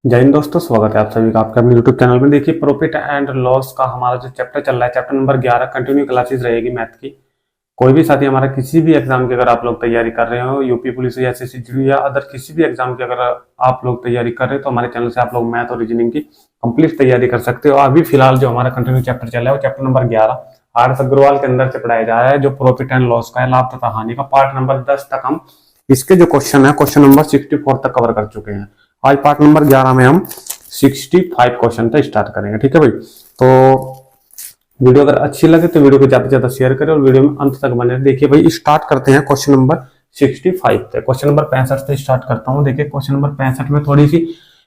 जय हिंद दोस्तों, स्वागत है आप सभी का आपका यूट्यूब चैनल में। देखिए, प्रॉफिट एंड लॉस का हमारा जो चैप्टर चल रहा है, चैप्टर नंबर 11 कंटिन्यू क्लासेस रहेगी मैथ की। कोई भी साथी हमारा किसी भी एग्जाम की अगर आप लोग तैयारी कर रहे हो, यूपी पुलिस या एसएससी या अदर किसी भी एग्जाम की अगर आप लोग तैयारी कर रहे हो, तो हमारे चैनल से आप लोग मैथ और रीजनिंग की कंप्लीट तैयारी कर सकते हो। अभी फिलहाल जो हमारा कंटिन्यू चैप्टर चल रहा है वो चैप्टर नंबर 11 आर.एस. अग्रवाल के अंदर से पढ़ाया जा रहा है, जो प्रॉफिट एंड लॉस का है, लाभ तथा हानि का। पार्ट नंबर 10 तक हम इसके जो क्वेश्चन है, क्वेश्चन नंबर 64 तक कवर कर चुके हैं। आज पार्ट नंबर 11 में हम 65 क्वेश्चन तक स्टार्ट करेंगे। ठीक है भाई, तो वीडियो अगर अच्छी लगे तो वीडियो को ज्यादा से ज्यादा शेयर करें और वीडियो में अंत तक बने। देखिए भाई, स्टार्ट करते हैं क्वेश्चन नंबर 65 से। क्वेश्चन नंबर 65 से स्टार्ट करता हूं। देखिए, क्वेश्चन नंबर 65 में थोड़ी सी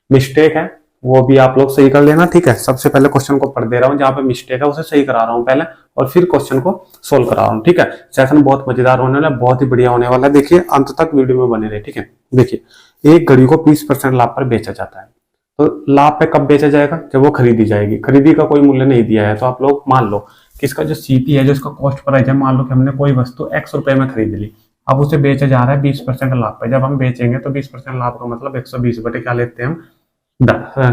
मिस्टेक है, वो भी आप लोग सही कर लेना। ठीक है, सबसे पहले क्वेश्चन को पढ़ दे रहा हूँ, जहां पे मिस्टेक है उसे सही करा रहा हूँ पहले, और फिर क्वेश्चन को सोल्व करा रहा हूँ। ठीक है, सेशन बहुत मजेदार होने वाला है, बहुत ही बढ़िया होने वाला है। देखिए, अंत तक वीडियो में बने रहे। ठीक है, देखिए, एक घड़ी को 20% लाभ पर बेचा जाता है, तो लाभ पे कब बेचा जाएगा? जब वो खरीदी जाएगी। खरीदी का कोई मूल्य नहीं दिया है, तो आप लोग मान लो कि इसका जो सीपी है, जो इसका कॉस्ट प्राइस है, मान लो कि हमने कोई वस्तु x रुपए में खरीद ली, अब उसे बेचा जा रहा है 20% लाभ पे। जब हम बेचेंगे तो 20% लाभ का मतलब 120 बटे क्या लेते हैं हम,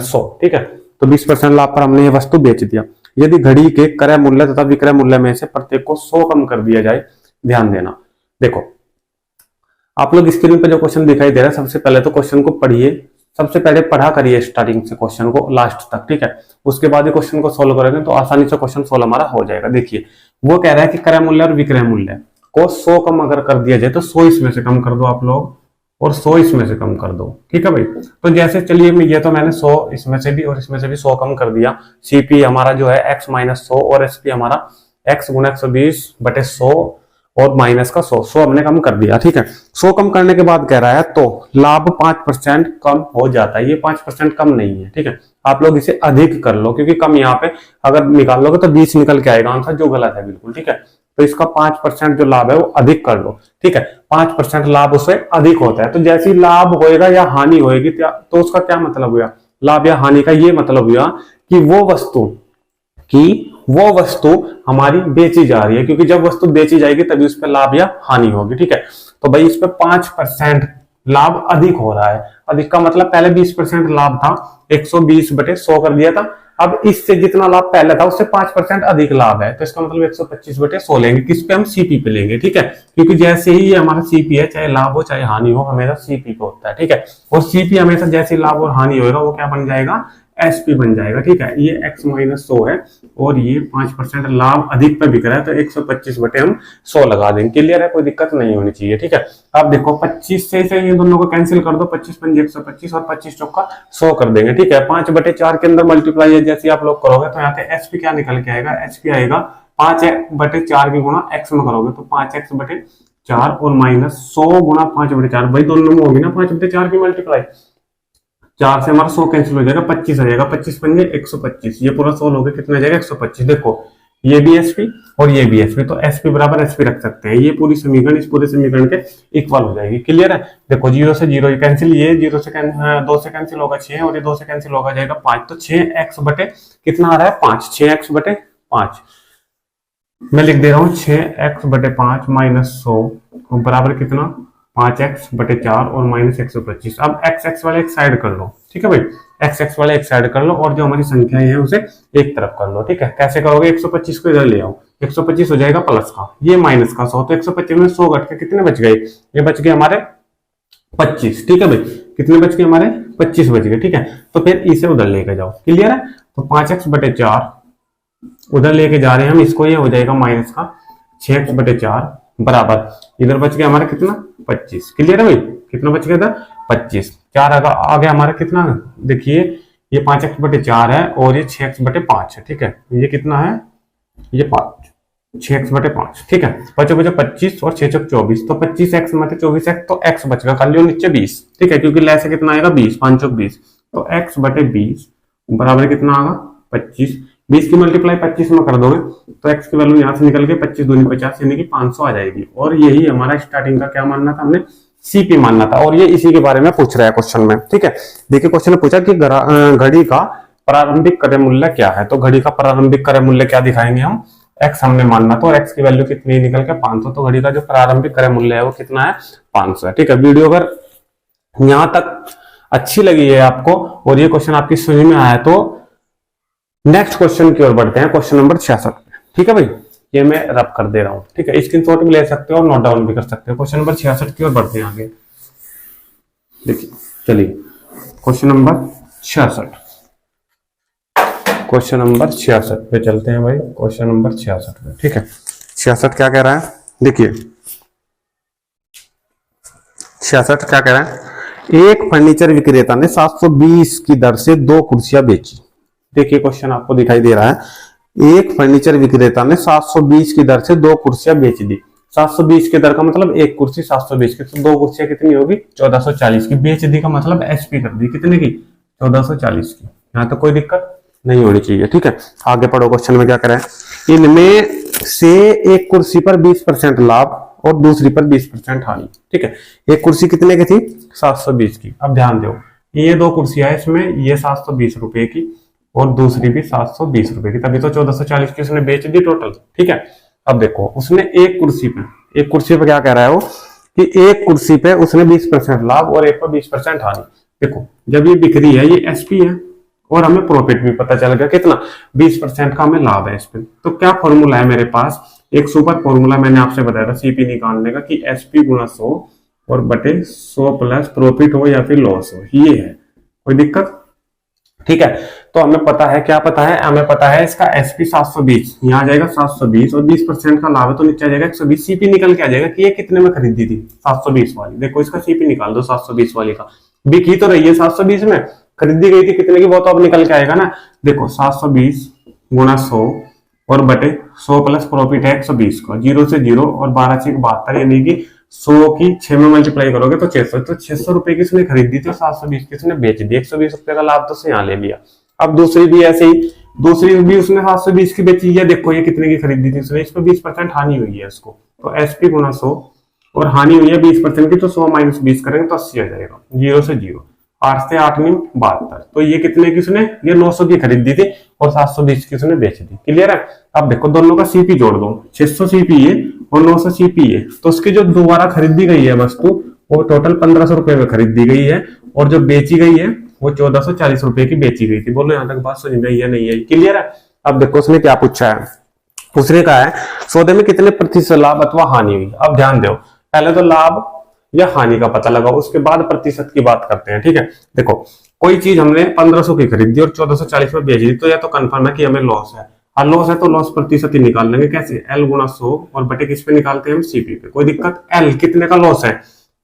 100। ठीक है, तो 20% लाभ पर हमने ये वस्तु बेच दिया। यदि घड़ी के क्रय मूल्य तथा विक्रय मूल्य में से प्रत्येक को 100 कम कर दिया जाए, ध्यान देना। देखो, आप लोग स्क्रीन पे जो क्वेश्चन दिखाई दे रहा है, सबसे पहले तो क्वेश्चन को पढ़िए, सबसे पहले पढ़ा करिए स्टार्टिंग से क्वेश्चन को लास्ट तक। ठीक है, उसके बाद ही क्वेश्चन को सोल्व करेंगे तो आसानी से क्वेश्चन सोल्व हमारा हो जाएगा। देखिए, वो कह रहा है कि क्रय मूल्य और विक्रय मूल्य को 100 कम अगर कर दिया जाए तो 100 इसमें से कम कर दो आप लोग, और 100 इसमें से कम कर दो। ठीक है भाई, तो जैसे चलिए, ये तो मैंने 100 इसमें से भी और इसमें से भी 100 कम कर दिया। सीपी हमारा जो है x माइनस 100 और एसपी हमारा x गुना 120 बटे 100 और माइनस का 100 हमने कम कर दिया। ठीक है, 100 कम करने के बाद कह रहा है तो लाभ 5% कम हो जाता है। ये 5% कम नहीं है। ठीक है, आप लोग इसे अधिक कर लो, क्योंकि कम यहाँ पे अगर निकाल लोगे तो 20 निकल के आएगा आंसर, जो गलत है बिल्कुल। ठीक है, तो इसका 5% जो लाभ है वो अधिक कर लो। ठीक है, 5% लाभ उससे अधिक होता है, तो जैसे ही लाभ होएगा या हानि होएगी तो उसका क्या मतलब हुआ? लाभ या हानि का ये मतलब हुआ कि वो वस्तु हमारी बेची जा रही है, क्योंकि जब वस्तु बेची जाएगी तभी उस पर लाभ या हानि होगी। ठीक है, तो भाई इस पे 5% लाभ अधिक हो रहा है। अधिक का मतलब पहले 20% लाभ था, 120 बटे 100 कर दिया था। अब इससे जितना लाभ पहले था उससे 5% अधिक लाभ है, तो इसका मतलब 125 बटे 100 लेंगे। किस पे? हम सीपी पे लेंगे। ठीक है, क्योंकि जैसे ही ये हमारा सीपी है, चाहे लाभ हो चाहे हानि हो, हमेशा सीपी पे होता है। ठीक है, और सीपी हमेशा जैसे लाभ और हानि होगा वो क्या बन जाएगा? एसपी बन जाएगा। ठीक है, ये x माइनस 100 है और ये 5% लाभ अधिक पे बिक रहा है, तो 125 बटे हम 100 लगा देंगे। क्लियर है, कोई दिक्कत नहीं होनी चाहिए। ठीक है, अब देखो 25 से ये दोनों को कैंसिल कर दो, 25 पंजे 125 और 25 चौका 100 कर देंगे। ठीक है, 5 बटे 4 के अंदर मल्टीप्लाई है जैसे आप लोग करोगे तो यहाँ पे एसपी क्या निकल के आएगा? एसपी आएगा 5 बटे 4 की गुणा x में करोगे तो 5x बटे 4 और माइनस 100 गुणा 5 बटे 4। भाई दोनों में होगी ना 5 बटे 4 की मल्टीप्लाई, 4 से हमारा 100 कैंसिल हो जाएगा, 25 आ जाएगा, 25 पंजे 125। ये पूरा 100 लोगे कितना आ जाएगा? 125। देखो, ये भी एसपी और ये भी एसपी, तो एसपी बराबर एसपी रख सकते हैं। ये पूरी समीकरण इस पूरे समीकरण के इक्वल हो जाएगी। क्लियर है? देखो, 0 से 0 कैंसिल, ये 0 से 2 से कैंसिल होगा 6 और ये 2 से कैंसिल होगा जाएगा 5, तो 6x बटे कितना आ रहा है? 5। 6x बटे 5 मैं लिख दे रहा हूँ, 6x बटे 5 माइनस 100 बराबर कितना? 5x बटे 4 और माइनस 125। अब x वाले एक साइड कर लो। ठीक है भाई, x वाले एक साइड कर लो और जो हमारी संख्या है उसे एक तरफ कर लो। ठीक है, कैसे करोगे? 125 को इधर ले आओ, 125 हो जाएगा प्लस का, ये माइनस का 100, तो 125 में 100 घट के कितने बच गए? ये बच गए हमारे 25। ठीक है भाई, कितने बच गए हमारे? 25 बच गए। ठीक है, तो फिर इसे उधर लेके जाओ। क्लियर है? तो 5x बटे 4 उधर लेके जा रहे हैं हम, इसको ये हो जाएगा माइनस का 6x बटे 4 बराबर इधर बच गया हमारा कितना? 25। क्लियर है भाई? कितना बच गया था? 25। 4 आ गया हमारा कितना? देखिए, ये 5x बटे 4 है और ये 6x बटे 5 है। ठीक है, ये कितना है? ये 5, 6x बटे 5। ठीक है, बचे 25 और 6 चौक 24, तो 25x मतलब 24x, तो x बच गया कर लियो नीचे 20। ठीक है, क्योंकि ले से कितना आएगा? 20, 5 चौक 20, तो x बटे 20 बराबर कितना आएगा? 25। 20 की मल्टीप्लाई 25 में कर दोगे तो x की वैल्यू यहाँ से निकल के 25 दूनी 50 यानी कि 500 आ जाएगी। और यही हमारा स्टार्टिंग का क्या मानना था? हमने सीपी मानना था, और ये इसी के बारे में पूछ रहा है क्वेश्चन में। ठीक है, देखिए क्वेश्चन ने पूछा कि घड़ी का प्रारंभिक क्रय मूल्य क्या है, तो घड़ी का प्रारंभिक क्रय मूल्य क्या दिखाएंगे हम? x हमने मानना था, और x की वैल्यू कितनी निकल के 500, तो घड़ी का जो प्रारंभिक क्रय मूल्य है वो कितना है? 500 है। ठीक है, वीडियो अगर यहाँ तक अच्छी लगी है आपको और ये क्वेश्चन आपकी समझ में आया तो नेक्स्ट क्वेश्चन की ओर बढ़ते हैं, क्वेश्चन नंबर 66 पे। ठीक है भाई, ये मैं रब कर दे रहा हूं। ठीक है, स्क्रीनशॉट भी ले सकते हो और नोट डाउन भी कर सकते हो। क्वेश्चन नंबर 66 की ओर बढ़ते हैं आगे। देखिए चलिए क्वेश्चन नंबर 66, क्वेश्चन नंबर 66 पे चलते हैं भाई। क्वेश्चन नंबर 66 पे, ठीक है, 66 क्या कह रहा है, देखिए 66 क्या कह रहा है, एक फर्नीचर विक्रेता ने 720 की दर से 2 कुर्सियां बेची। देखिए क्वेश्चन आपको दिखाई दे रहा है, एक फर्नीचर विक्रेता ने 720 की दर से 2 कुर्सियां बेच दी। 720 की दर का मतलब एक कुर्सी 720 की, तो 2 कुर्सियां कितनी होगी 1440 की। बेच दी का मतलब एसपी कर दी कितने की 1440 की। यहाँ तो कोई दिक्कत नहीं होनी चाहिए। ठीक है, आगे पढ़ो, क्वेश्चन में क्या करें, इनमें से एक कुर्सी पर 20% लाभ और दूसरी पर 20% हानि। ठीक है, एक कुर्सी कितने की थी 720 की। अब ध्यान दो, ये 2 कुर्सियां है, इसमें ये 720 रुपए की और दूसरी भी 720 रुपए की, तभी तो 1440 की उसने बेच दी टोटल। ठीक है, अब देखो उसने एक कुर्सी पे क्या कह रहा है वो, कि एक कुर्सी पे उसने 20% लाभ और एक पर 20% हानि। देखो जब ये बिक्री है, ये एसपी है और हमें प्रॉफिट भी पता चल गया कितना 20% का हमें लाभ है इस पे। तो क्या फॉर्मूला है मेरे पास, एक सुपर फॉर्मूला मैंने आपसे बताया था सीपी निकालने का, कि एसपी गुणा 100 और बटे 100 प्लस प्रॉफिट हो या फिर लॉस हो, ये है। कोई दिक्कत? ठीक है, तो हमें पता है, क्या पता है, हमें पता है इसका एसपी 720, यहाँ आ जाएगा 720 और 20% का लाभ है तो नीचे आ जाएगा 120। सीपी निकल के आ जाएगा कि ये कितने में खरीदी थी 720 वाली। देखो इसका सीपी निकाल दो 720 वाली का, बिकी तो रही है 720 में, खरीदी गई थी कितने की वो तो अब निकल के आएगा ना। देखो 720 गुणा 100 और बटे 100 प्लस प्रॉफिट है 120 का, 0 से 0 और 12 से 72, यानी कि 100 की 6 में मल्टीप्लाई करोगे तो 600, तो 600 रुपए की उसने खरीदी थी, 720 की उसने बेच दी, 120 रुपए का लाभ तो उसने यहाँ ले लिया। अब दूसरी भी ऐसे ही, दूसरी भी उसने 720 की बेची है, देखो ये कितने की खरीदी थी उसने, इस पर 20% हानि हुई है उसको, तो एसपी गुणा 100 और हानि हुई है 20% की, तो 100 माइनस 20 करेंगे तो 80 आ जाएगा, 0 से 0, 8 से 8 नहीं 72, तो ये कितने की उसने, ये 900 की खरीदी थी और 720 की उसने बेच दी। क्लियर है? अब देखो दोनों का सीपी जोड़ दो, 600 सीपी है और 900 सीपी है, तो उसकी जो दोबारा खरीदी गई है वस्तु वो टोटल 1500 रुपए में खरीदी गई है और जो बेची गई है वो 1440 रुपए की बेची गई थी। बोलो यहाँ तक बात समझ में आई है नहीं आई? क्लियर है? अब देखो उसने क्या पूछा है, उसने कहा है सौदे में कितने प्रतिशत लाभ अथवा हानि हुई। अब ध्यान दो, पहले तो लाभ या हानि का पता लगाओ, उसके बाद प्रतिशत की बात करते हैं। ठीक है, देखो कोई चीज हमने 1500 की खरीदी और 1440 में बेच दी, तो या तो कंफर्म है कि हमें लॉस है, और लॉस है तो लॉस प्रतिशत ही निकाल लेंगे। कैसे? एल गुणा 100 और बटे किस पे निकालते हैं हम, सीपी पे। कोई दिक्कत? एल कितने का लॉस है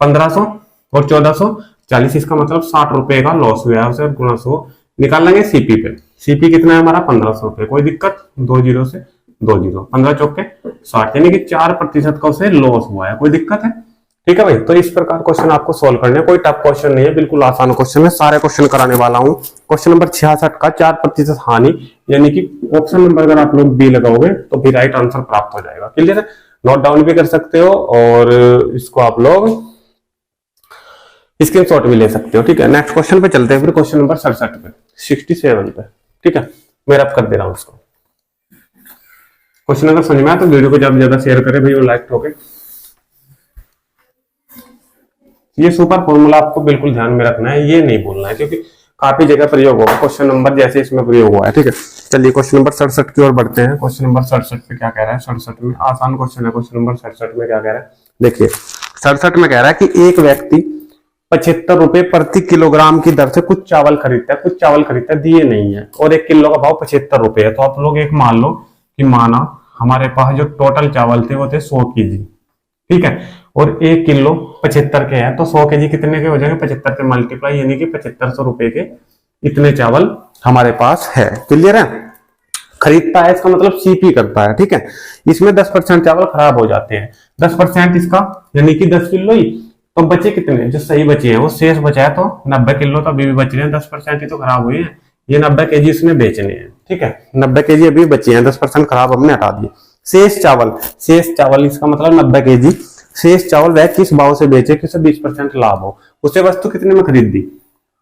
1500 और 1440, इसका मतलब 60 रुपए का लॉस हुआ है उसे, गुणा 100 निकाल लेंगे सीपी पे। सीपी कितना है हमारा 1500 रुपए। कोई दिक्कत? 2 0 से 2 0, 15 चौके 60, यानी कि 4% का उसे लॉस हुआ है। कोई दिक्कत है? ठीक है भाई, तो इस प्रकार क्वेश्चन आपको सोल्व करने हैं, कोई टफ क्वेश्चन नहीं है, बिल्कुल आसान क्वेश्चन है, सारे क्वेश्चन कराने वाला हूं। क्वेश्चन नंबर 66 का 4% हानि, यानी कि ऑप्शन नंबर अगर आप लोग बी लगाओगे तो भी राइट आंसर प्राप्त हो जाएगा। क्लियर है? नोट डाउन भी कर सकते हो और इसको आप लोग स्क्रीनशॉट भी ले सकते हो। ठीक है, नेक्स्ट क्वेश्चन पे चलते हैं फिर, क्वेश्चन नंबर 67 पे, 67 पे। ठीक है, मैं रब कर दे रहा हूं उसको। क्वेश्चन अगर समझ में आया तो वीडियो को ज्यादा शेयर करें भाई, लाइक ठोके। ये सुपर फॉर्मूला आपको बिल्कुल ध्यान में रखना है, ये नहीं बोलना है, क्योंकि काफी जगह प्रयोग होगा क्वेश्चन नंबर जैसे इसमें प्रयोग हुआ है। ठीक है, चलिए क्वेश्चन नंबर 67 की ओर बढ़ते हैं। क्वेश्चन नंबर 67 पे क्या कह रहा है, 67 में आसान क्वेश्चन है। क्वेश्चन नंबर 67 में क्या कह रहा है, देखिए 67 में कह रहा है कि एक व्यक्ति 75 रुपए प्रति किलोग्राम की दर से कुछ चावल खरीदता है, दिए नहीं है, और 1 किलो का भाव 75 रुपए है। तो आप लोग एक मान लो कि माना हमारे पास जो टोटल चावल थे वो थे 100 केजी। ठीक है, और 1 किलो 75 के हैं, तो 100 केजी कितने के हो जाएंगे, 75 के मल्टीप्लाई, यानी कि 7500 रुपए के इतने चावल हमारे पास है। क्लियर है? खरीदता है इसका मतलब सीपी करता है। ठीक है, इसमें 10% चावल खराब हो जाते हैं, 10% इसका यानी कि 10 किलो ही, तो बचे कितने, जो सही बचे हैं वो शेष बचा है, तो 90 किलो तो अभी भी बच रहे हैं, 10% ही तो खराब हुए हैं, ये 90 केजी उसने बेचने हैं। ठीक है, 90 केजी अभी बचे हैं, 10% खराब हमने हटा दिए। शेष चावल इसका मतलब 90 केजी शेष चावल वह किस भाव से बेचे कि उसे 20% लाभ हो। उसे वस्तु कितने में खरीद दी,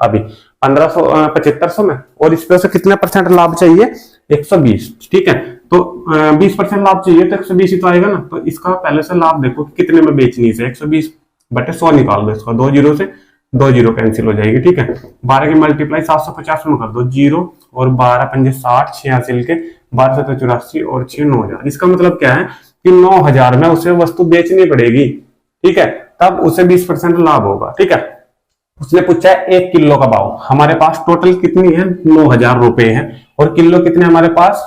अभी 7500 में, और इस पे उसे कितने परसेंट लाभ चाहिए, 120। ठीक है, तो 20% लाभ चाहिए तो 120 ही तो आएगा ना। तो इसका पहले से लाभ देखो कि कितने में बेचनी है, 120 बटे 100 निकाल दो इसका, 2 0 से दो जीरो कैंसिल हो जाएगी, ठीक है। 12 की मल्टीप्लाई 750 में कर दो, जीरो और 12 पंजे 60, 86 के 12 7 84 और 6 9000। इसका मतलब क्या है कि 9000 में उसे वस्तु बेचनी पड़ेगी, ठीक है, तब उसे 20% लाभ होगा, ठीक है। उसने पूछा है 1 किलो का भाव, हमारे पास टोटल कितनी है 9000 रुपए है, और किलो कितने हमारे पास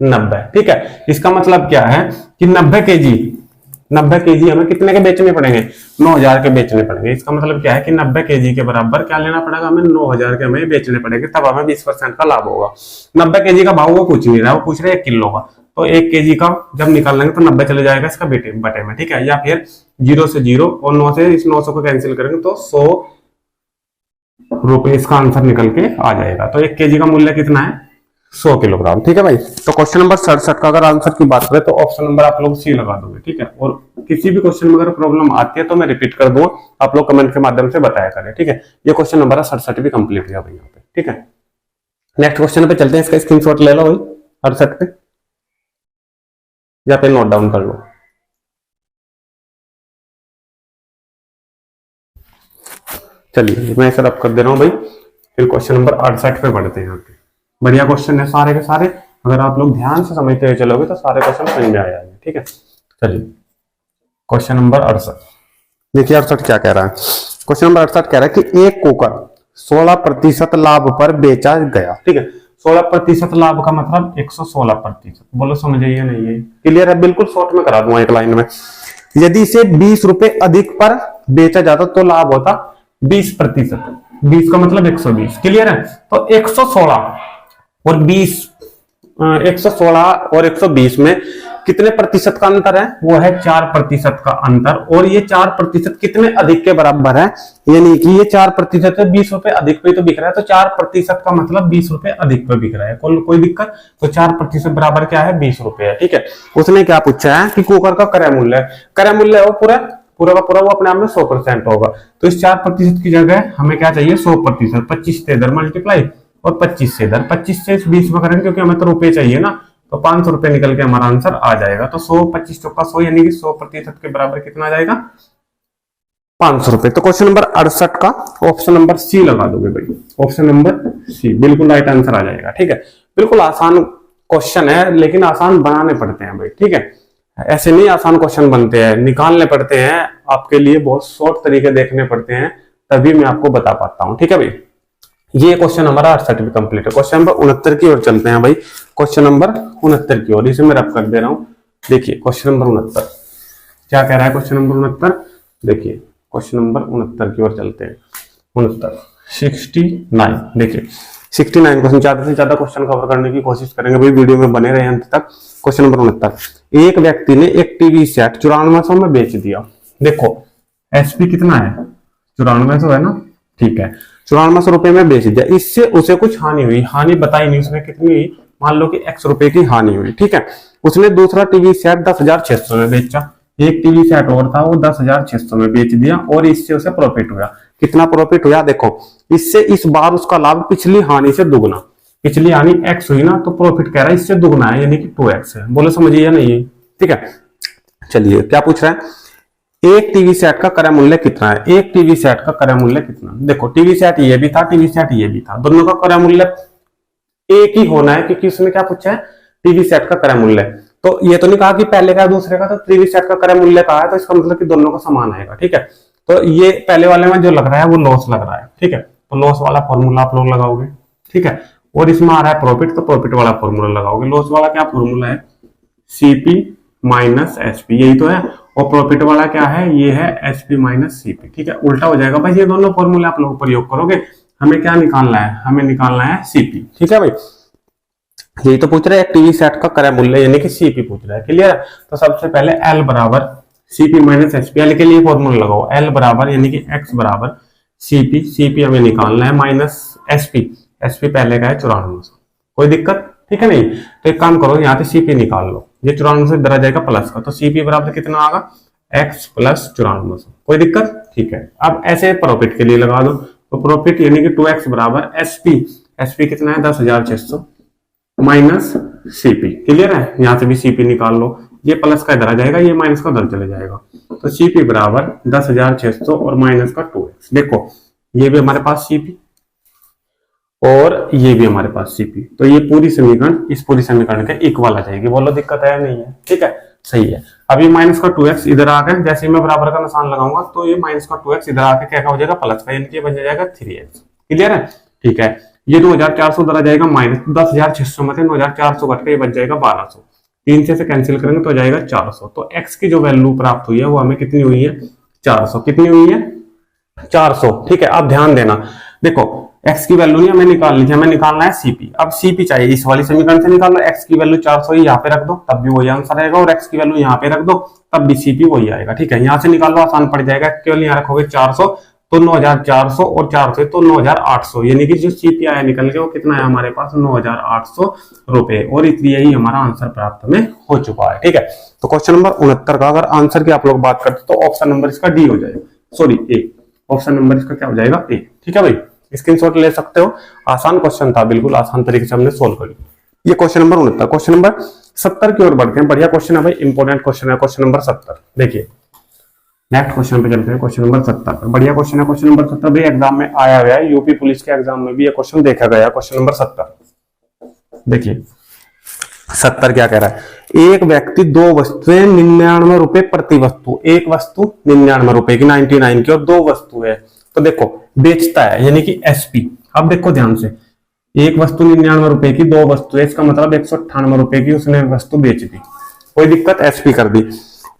90, ठीक है। इसका मतलब क्या है कि 90 केजी हमें कितने के बेचने पड़ेंगे, 9000 के बेचने पड़ेंगे। इसका मतलब क्या है कि 90 केजी के बराबर क्या लेना पड़ेगा हमें, 9000 के हमें बेचने पड़ेंगे, तब हमें 20% का लाभ होगा। 90 केजी का भाव वो पूछ नहीं रहा, वो पूछ रहे 1 किलो का, तो 1 केजी का जब निकाल लेंगे तो 90 चले जाएगा इसका बटे में, ठीक है। या फिर 0 से 0 और 9 से इस 900 को कैंसिल करेंगे तो 100 रुपए इसका आंसर निकल के आ जाएगा। तो 1 केजी का मूल्य कितना है, 100 किलोग्राम, ठीक है भाई। तो क्वेश्चन नंबर 67 का अगर आंसर की बात करें तो ऑप्शन नंबर आप लोग सी लगा दोगे, ठीक है। और किसी भी क्वेश्चन में अगर प्रॉब्लम आती है तो मैं रिपीट कर दूं, आप लोग कमेंट के माध्यम से बताया करें, ठीक है। ये क्वेश्चन नंबर 67 भी कंप्लीट हुआ भाई यहाँ पे, ठीक है। नेक्स्ट क्वेश्चन पे चलते हैं, इसका स्क्रीनशॉट ले लो भाई 68 पे, या पे नोट डाउन कर लो। चलिए मैं इसे रब कर दे रहा हूँ भाई, फिर क्वेश्चन नंबर 68 पे बढ़ते हैं यहाँ पे। बढ़िया क्वेश्चन है सारे के सारे, अगर आप लोग ध्यान से समझते हुए चलोगे तो सारे क्वेश्चन समझ में आ जाएंगे, ठीक है। चलिए क्वेश्चन नंबर 68, देखिए 68 क्या कह रहा है। क्वेश्चन नंबर 68 कह रहा है कि एक कुकर 16% लाभ पर बेचा गया, ठीक है। 16% लाभ का मतलब 116%, बोलो समझ आइए नहीं है, क्लियर है, बिल्कुल शॉर्ट में करा दूंगा एक लाइन में। यदि इसे 20 रुपए अधिक पर बेचा जाता तो लाभ होता 20%, 20 का मतलब 120, क्लियर है। तो 116 और 20, 116 और 120 में कितने प्रतिशत का अंतर है, वो है 4% का अंतर। और ये 4% कितने अधिक के बराबर है, यानी कि ये 4% है, 20 रुपए अधिक पे तो बिक रहा है, तो 4% का मतलब 20 रुपए अधिक पे बिक रहा है, कोई दिक्कत। तो 4% बराबर क्या है, 20 रुपए है, ठीक है। उसने क्या पूछा है कि कुकर का क्रय मूल्य है वो पूरा का पूरा वो अपने आप में 100% होगा। तो इस 4% की जगह हमें क्या चाहिए 100%, 25 से इधर मल्टीप्लाई और 25 से इधर, 25 से 20 में करेंगे क्योंकि हमें तो रुपए चाहिए ना, तो 500 रुपए निकल के हमारा आंसर आ जाएगा। तो 100 25 चौका 100 यानी कि 100% के बराबर कितना आ जाएगा 500 रुपए। तो क्वेश्चन नंबर 68 का ऑप्शन नंबर सी लगा दोगे भाई, ऑप्शन नंबर सी बिल्कुल राइट आंसर आ जाएगा, ठीक है। बिल्कुल आसान क्वेश्चन है लेकिन आसान बनाने पड़ते हैं भाई, ठीक है। ऐसे नहीं आसान क्वेश्चन बनते हैं, निकालने पड़ते हैं, आपके लिए बहुत शॉर्ट तरीके देखने पड़ते हैं, तभी मैं आपको बता पाता हूं, ठीक है भाई। ये क्वेश्चन हमारा 68 भी कंप्लीट है। क्वेश्चन नंबर 69 की ओर चलते हैं भाई, क्वेश्चन नंबर 69 की ओर, इसे मैं रब कर दे रहा हूं। देखिए क्वेश्चन नंबर 69 क्या कह रहा है, क्वेश्चन नंबर 69 देखिए, क्वेश्चन नंबर 69 की ओर चलते हैं। 69 देखिए 69 क्वेश्चन, ज्यादा से ज्यादा क्वेश्चन कवर करने की कोशिश करेंगे भाई, वीडियो में बने रहे अंत तक। क्वेश्चन नंबर 69, एक व्यक्ति ने एक टीवी सेट 9400 में बेच दिया। देखो एसपी कितना है 9400 है ना, ठीक है, 9400 रुपए में बेच दिया, इससे उसे कुछ हानि हुई, हानि बताई नहीं उसने कितनी हुई, मान लो कि x रुपए की हानि हुई, ठीक है। उसने दूसरा टीवी सेट 10,600 में बेचा, एक टीवी सेट और था वो 10,600 में बेच दिया, और इससे उसे प्रॉफिट हुआ। कितना प्रॉफिट हुआ देखो, इससे इस बार उसका लाभ पिछली हानि से दुगना, पिछली हानि x हुई ना, तो प्रॉफिट कह रहा है इससे दुगना है, यानी कि 2x है, बोलो समझिए या नहीं, ठीक है। चलिए क्या पूछ रहा है, एक टीवी सेट का क्रय मूल्य कितना है, एक टीवी सेट का क्रय मूल्य कितना। देखो टीवी सेट ये भी था, टीवी सेट ये भी था, दोनों का क्रय मूल्य एक ही होना है, क्योंकि उसने क्या पूछा है टीवी सेट का क्रय मूल्य। तो ये तो नहीं कहा कि पहले का दूसरे का, तो टीवी सेट का क्रय मूल्य कहा है, तो इसका मतलब कि दोनों का समान आएगा, ठीक है। तो ये पहले वाले में जो लग रहा है वो लॉस लग रहा है, ठीक है, तो लॉस वाला फॉर्मूला आप लोग लगाओगे, ठीक है। और इसमें आ रहा है प्रॉफिट, तो प्रॉफिट वाला फॉर्मूला लगाओगे। लॉस वाला क्या फॉर्मूला है, सीपी माइनस एसपी, यही तो है। और प्रॉफिट वाला क्या है, ये है एसपी माइनस सीपी, ठीक है, उल्टा हो जाएगा भाई। ये दोनों फॉर्मूले आप लोग प्रयोग करोगे, हमें क्या निकालना है, हमें निकालना है सीपी, ठीक है भाई। यही तो पूछ रहा है टीवी सेट का क्रय मूल्य, यानी कि सीपी पूछ रहा है, क्लियर है। तो सबसे पहले एल बराबर सीपी माइनस एसपी, एल के लिए फॉर्मूला लगाओ, एल बराबर यानी कि एक्स बराबर सीपी, सीपी हमें निकालना है माइनस एसपी, एसपी पहले का है 9400, कोई दिक्कत, ठीक है नहीं। तो एक काम करो, यहाँ पे सीपी निकाल लो, ये 9400 इधर आ जाएगा प्लस का, तो सीपी बराबर कितना आएगा x प्लस 9400, कोई दिक्कत, ठीक है। अब ऐसे प्रॉफिट के लिए लगा दो, तो प्रॉफिट यानी कि 2x बराबर एसपी, एसपी कितना है 10,600 माइनस सीपी, क्लियर है। यहाँ से भी सीपी निकाल लो, ये प्लस का इधर आ जाएगा, ये माइनस का उधर चले जाएगा, तो सीपी बराबर 10,600 और माइनस का 2x। देखो ये भी हमारे पास सीपी और ये भी हमारे पास सीपी। तो ये पूरी समीकरण इस पूरी समीकरण के इक्वल आ जाएगी। बोलो दिक्कत है या नहीं है? ठीक है, सही है। अभी माइनस का 2x इधर आ गया, जैसे मैं बराबर का निशान लगाऊंगा तो ये माइनस का 2x इधर आके क्या हो जाएगा प्लस का, यानी कि बन जाएगा 3x। क्लियर है? ठीक है, ये 2400 उधर आ जाएगा माइनस 10,600 में से 9400 घट के ये बच जाएगा 1200। 3 से कैंसिल करेंगे तो जाएगा 400। तो x की जो वैल्यू प्राप्त हुई है वो हमें कितनी हुई है? 400। कितनी हुई है? 400। ठीक है, अब ध्यान देना, देखो x की वैल्यू नहीं हमें निकालनी थी, हमें निकालना है cp। अब cp चाहिए इस वाली समीकरण से निकाल लो। x की वैल्यू 400 यहाँ पे रख दो तब भी वही आंसर आएगा, और x की वैल्यू यहाँ पे रख दो तब भी cp वही आएगा। ठीक है, यहाँ से निकाल लो, आसान पड़ जाएगा। केवल यहाँ रखोगे 400 तो 9400 और 400 तो 9800, यानी कि जो cp आया निकल के वो कितना है हमारे पास? 9800 रुपए। और इसलिए यही हमारा आंसर प्राप्त में हो चुका है। ठीक है, तो क्वेश्चन नंबर 69 का अगर आंसर की आप लोग बात करते तो ऑप्शन नंबर इसका डी हो जाएगा, सॉरी ए। ऑप्शन नंबर इसका क्या हो जाएगा? ए। ठीक है भाई, स्क्रीनशॉट ले सकते हो। आसान क्वेश्चन था, बिल्कुल आसान तरीके से हमने सोल्व कर लिया। ये क्वेश्चन नंबर 69। क्वेश्चन नंबर 70 की ओर बढ़ते हैं। बढ़िया क्वेश्चन है भाई, इंपॉर्टेंट क्वेश्चन है क्वेश्चन नंबर 70। देखिए नेक्स्ट क्वेश्चन पे चलते हैं, क्वेश्चन नंबर 70 पर। बढ़िया क्वेश्चन है क्वेश्चन नंबर 70 भी, एग्जाम में आया हुआ है, यूपी पुलिस के एग्जाम में भी ये क्वेश्चन देखा गया। क्वेश्चन नंबर 70 देखिए 70 क्या कह रहा है? एक व्यक्ति दो वस्तुएं 99 रुपए प्रति वस्तु, एक वस्तु 99 रुपए की 99 की और दो वस्तु है, तो देखो बेचता है, यानी कि एसपी। अब देखो ध्यान से, एक वस्तु 99 रुपए की, दो वस्तु है, इसका मतलब 198 रुपए की उसने वस्तु बेच दी। कोई दिक्कत? एसपी कर दी।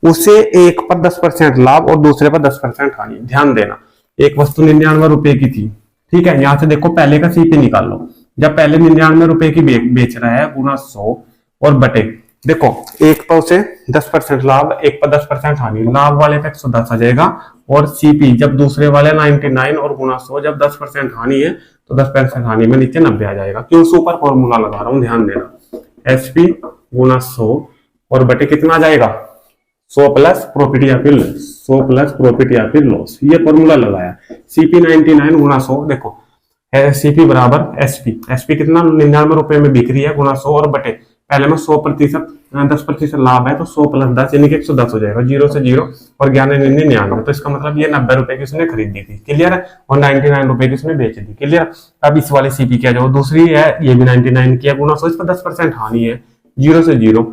उसे एक पर 10% लाभ और दूसरे पर 10% हानि। ध्यान देना, एक वस्तु 99 रुपए की थी, ठीक है। यहां से देखो पहले का सीपी निकाल लो। जब पहले 99 रुपए की बेच रहा है गुना 100 और बटे, देखो एक पर उसे 10% लाभ, एक पर 10% हानि। लाभ वाले पे 110 आ जाएगा, और सीपी जब दूसरे वाले 99 और गुना 100, जब 10% हानि है तो 10% हानि में नीचे 90 आ जाएगा। क्यों? सुपर फॉर्मूला लगा रहा हूं, ध्यान देना। एसपी गुना 100 और बटे कितना आ जाएगा? 100 प्लस प्रॉफिट या फिर 100 प्लस प्रॉफिट या फिर लॉस, ये फॉर्मूला लगाया। सीपी 99 गुना 100, देखो सीपी बराबर एसपी। एसपी कितना? 99 रुपए में बिक रही है, गुना 100 और बटे पहले में 100%, 10% लाभ है तो 100 प्लस 10 यानी कि 110 हो जाएगा। 0 से 0 और 99, तो इसका मतलब ये 90 रुपए की उसने खरीदी थी। क्लियर है? और 99 रुपए की उसने बेच दी। क्लियर? अब इस वाले सीपी क्या जो दूसरी है, ये भी 99 की है, गुना 100, इस पर 10% हानि है। 0 से 0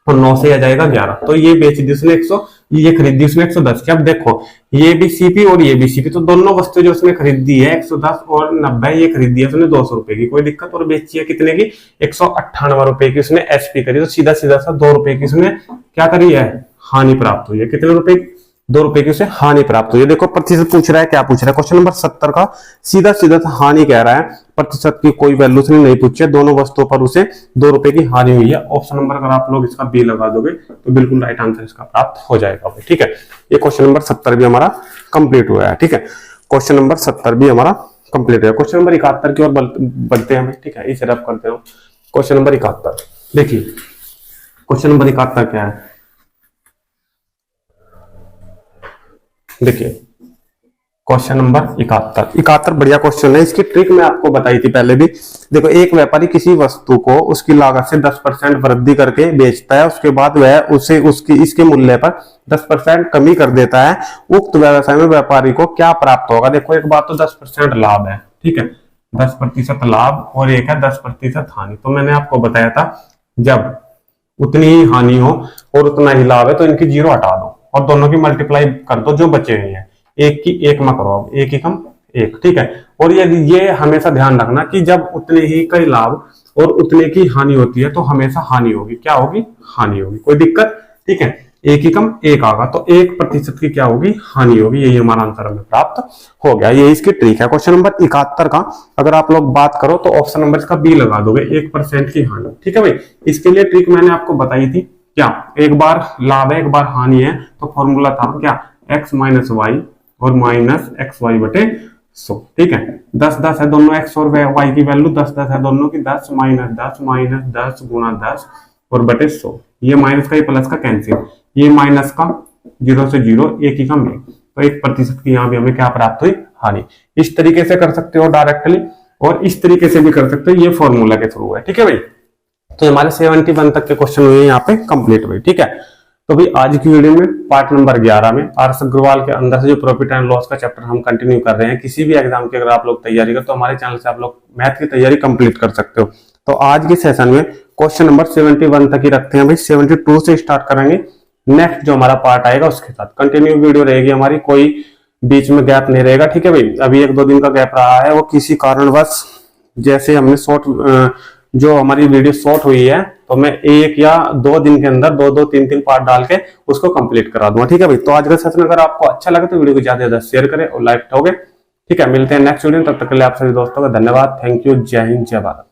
और 9 से आ जाएगा 11, तो ये बेच दी उसने 100, ये खरीदी उसने 110 की। अब देखो ये भी सीपी और ये भी सीपी, तो दोनों वस्तु जो उसने खरीदी है 110 और 90, ये खरीदी है उसने 200 रुपए की। कोई दिक्कत? और बेची है कितने की? 198 रुपए की उसने एसपी करी, तो सीधा सीधा सा 2 रुपए की उसने क्या करी है? हानि प्राप्त हुई है। कितने रुपए? 2 रुपए की उसे हानि प्राप्त हुई है। देखो प्रतिशत पूछ रहा है, क्या पूछ रहा है? क्वेश्चन नंबर 70 का सीधा सीधा हानि कह रहा है, प्रतिशत की कोई वैल्यू उसने नहीं पूछी है। दोनों वस्तुओं पर उसे 2 रुपए की हानि हुई है। ऑप्शन नंबर अगर आप लोग इसका बी लगा दोगे तो बिल्कुल राइट आंसर इसका प्राप्त हो जाएगा। ठीक है, ये क्वेश्चन नंबर 70 भी हमारा कंप्लीट हुआ है। ठीक है, क्वेश्चन नंबर 70 भी हमारा कंप्लीट है। क्वेश्चन नंबर 71 की ओर बढ़ते हैं। ठीक है, इसे रफ करते हो। क्वेश्चन नंबर 71 देखिए, क्वेश्चन नंबर 71 क्या है? देखिए क्वेश्चन नंबर 71 बढ़िया क्वेश्चन है। इसकी ट्रिक मैं आपको बताई थी पहले भी। देखो एक व्यापारी किसी वस्तु को उसकी लागत से 10% वृद्धि करके बेचता है, उसके बाद वह उसे इसके मूल्य पर 10% कमी कर देता है। उक्त व्यवसाय में व्यापारी को क्या प्राप्त होगा? देखो एक बात तो 10% लाभ है, ठीक है, 10% लाभ, और एक है 10% हानि। तो मैंने आपको बताया था जब उतनी ही हानि हो और उतना ही लाभ है तो इनकी 0 हटा दो और दोनों की मल्टीप्लाई कर दो जो बचे हुए हैं। एक की एक में करो, अब एक ही कम एक, ठीक है। और ये हमेशा ध्यान रखना कि जब उतने ही का लाभ और उतने की हानि होती है तो हमेशा हानि होगी। क्या होगी? हानि होगी। कोई दिक्कत? ठीक है, एक ही कम एक आगा तो 1% की क्या होगी? हानि होगी। यही हमारा आंसर हमें प्राप्त हो गया। ये इसकी ट्रिक है। क्वेश्चन नंबर 71 का अगर आप लोग बात करो तो ऑप्शन नंबर इसका बी लगा दोगे, 1% की हानि। ठीक है भाई, इसके लिए ट्रिक मैंने आपको बताई थी। क्या? एक बार लाभ है एक बार हानि है, तो फॉर्मूला था क्या? x माइनस वाई और माइनस एक्स वाई बटे 100। ठीक है, 10 है दोनों x और y की वैल्यू 10 है दोनों की, 10 माइनस 10 गुना 10 और बटे 100। ये माइनस का ये प्लस का कैंसिल, ये माइनस का 0 से 0 एक ही कम 1, तो 1% की यहाँ भी हमें क्या प्राप्त हुई? हानि। इस तरीके से कर सकते हो डायरेक्टली, और इस तरीके से भी कर सकते हो, ये फॉर्मूला के थ्रू है। ठीक है भाई, तो हमारे 71 तक के क्वेश्चन हुए यहाँ पे कंप्लीट हुए। ठीक है, तो भाई आज की वीडियो में पार्ट नंबर 11 में आर.एस. अग्रवाल के अंदर से जो प्रॉफिट एंड लॉस का चैप्टर हम कंटिन्यू कर रहे हैं। किसी भी एग्जाम की अगर आप लोग तैयारी कर तो हमारे चैनल से आप लोग मैथ की तैयारी कंप्लीट कर सकते हो। तो आज के सेशन में क्वेश्चन नंबर 71 तक ही रखते हैं भाई, 72 से स्टार्ट करेंगे। नेक्स्ट जो हमारा पार्ट आएगा उसके साथ कंटिन्यू वीडियो रहेगी हमारी, कोई बीच में गैप नहीं रहेगा, ठीक है भाई। अभी 1-2 दिन का गैप रहा है, वो किसी कारणवश जैसे हमने शॉर्ट जो हमारी वीडियो शॉर्ट हुई है तो मैं 1 या 2 दिन के अंदर 2-2, 3-3 पार्ट डाल के उसको कंप्लीट करा दूंगा, ठीक है भाई। तो आज का सेशन अगर आपको अच्छा लगे तो वीडियो को ज्यादा से ज्यादा शेयर करें और लाइक ठोके, ठीक है। मिलते हैं नेक्स्ट वीडियो, तब तक के लिए आप सभी दोस्तों का धन्यवाद। Thank you. जय हिंद, जय भारत।